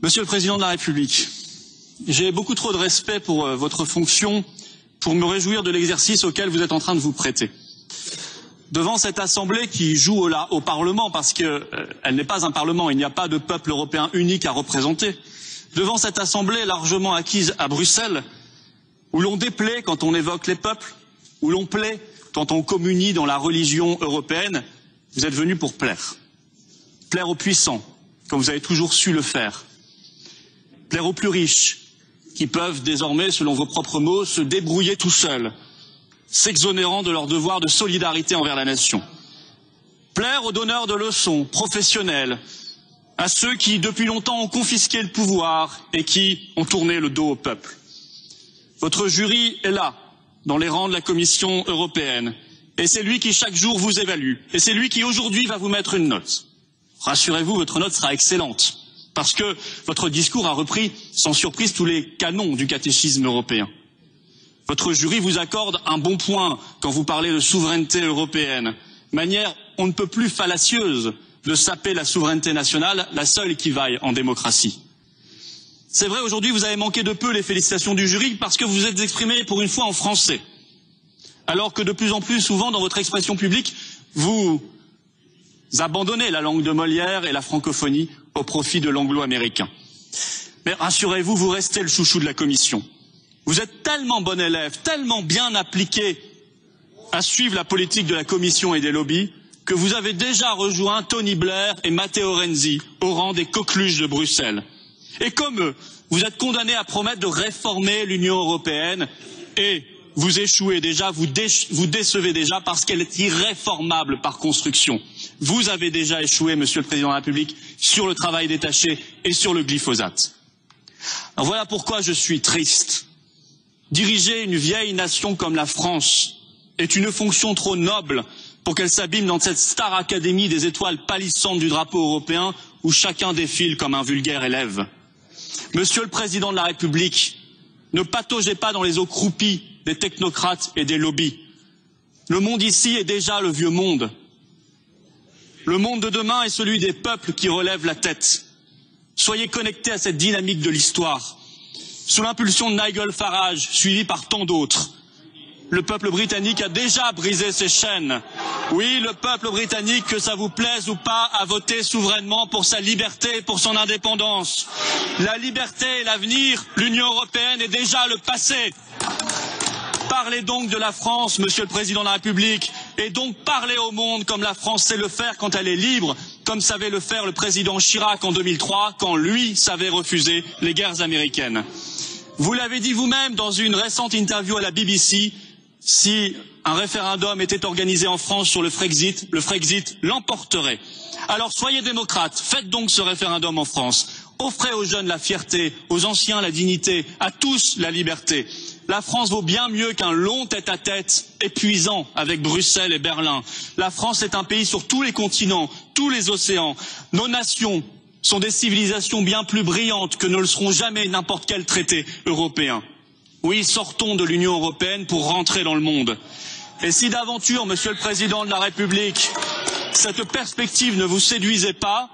Monsieur le Président de la République, j'ai beaucoup trop de respect pour votre fonction pour me réjouir de l'exercice auquel vous êtes en train de vous prêter. Devant cette Assemblée qui joue au Parlement, parce qu'elle n'est pas un Parlement, il n'y a pas de peuple européen unique à représenter, devant cette Assemblée largement acquise à Bruxelles, où l'on déplaît quand on évoque les peuples, où l'on plaît quand on communie dans la religion européenne, vous êtes venu pour plaire. Plaire aux puissants, comme vous avez toujours su le faire. Plaire aux plus riches, qui peuvent désormais, selon vos propres mots, se débrouiller tout seuls, s'exonérant de leur devoir de solidarité envers la nation. Plaire aux donneurs de leçons professionnels, à ceux qui, depuis longtemps, ont confisqué le pouvoir et qui ont tourné le dos au peuple. Votre jury est là, dans les rangs de la Commission européenne, et c'est lui qui, chaque jour, vous évalue, et c'est lui qui, aujourd'hui, va vous mettre une note. Rassurez-vous, votre note sera excellente, parce que votre discours a repris, sans surprise, tous les canons du catéchisme européen. Votre jury vous accorde un bon point quand vous parlez de souveraineté européenne, manière on ne peut plus fallacieuse de saper la souveraineté nationale, la seule qui vaille en démocratie. C'est vrai, aujourd'hui, vous avez manqué de peu les félicitations du jury parce que vous vous êtes exprimé pour une fois en français, alors que de plus en plus souvent, dans votre expression publique, vous abandonnez la langue de Molière et la francophonie au profit de l'anglo-américain. Mais rassurez-vous, vous restez le chouchou de la Commission. Vous êtes tellement bon élève, tellement bien appliqué à suivre la politique de la Commission et des lobbies, que vous avez déjà rejoint Tony Blair et Matteo Renzi au rang des coqueluches de Bruxelles. Et comme eux, vous êtes condamnés à promettre de réformer l'Union européenne et vous échouez déjà, vous décevez déjà parce qu'elle est irréformable par construction. Vous avez déjà échoué, Monsieur le Président de la République, sur le travail détaché et sur le glyphosate. Alors voilà pourquoi je suis triste. Diriger une vieille nation comme la France est une fonction trop noble pour qu'elle s'abîme dans cette star académie des étoiles pâlissantes du drapeau européen où chacun défile comme un vulgaire élève. Monsieur le Président de la République, ne pataugez pas dans les eaux croupies des technocrates et des lobbies. Le monde ici est déjà le vieux monde. Le monde de demain est celui des peuples qui relèvent la tête. Soyez connectés à cette dynamique de l'histoire. Sous l'impulsion de Nigel Farage, suivi par tant d'autres, le peuple britannique a déjà brisé ses chaînes. Oui, le peuple britannique, que ça vous plaise ou pas, a voté souverainement pour sa liberté et pour son indépendance. La liberté et l'avenir, l'Union européenne est déjà le passé. Parlez donc de la France, Monsieur le Président de la République, et donc parlez au monde comme la France sait le faire quand elle est libre, comme savait le faire le président Chirac en 2003, quand lui savait refuser les guerres américaines. Vous l'avez dit vous-même dans une récente interview à la BBC, si un référendum était organisé en France sur le Frexit l'emporterait. Alors soyez démocrates, faites donc ce référendum en France. Offrez aux jeunes la fierté, aux anciens la dignité, à tous la liberté. La France vaut bien mieux qu'un long tête-à-tête épuisant avec Bruxelles et Berlin. La France est un pays sur tous les continents, tous les océans. Nos nations sont des civilisations bien plus brillantes que ne le seront jamais n'importe quel traité européen. Oui, sortons de l'Union européenne pour rentrer dans le monde. Et si d'aventure, Monsieur le Président de la République, cette perspective ne vous séduisait pas,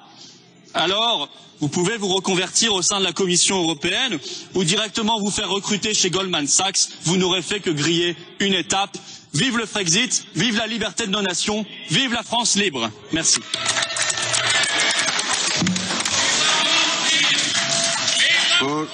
alors vous pouvez vous reconvertir au sein de la Commission européenne ou directement vous faire recruter chez Goldman Sachs. Vous n'aurez fait que griller une étape. Vive le Frexit, vive la liberté de nos nations, vive la France libre. Merci. Pour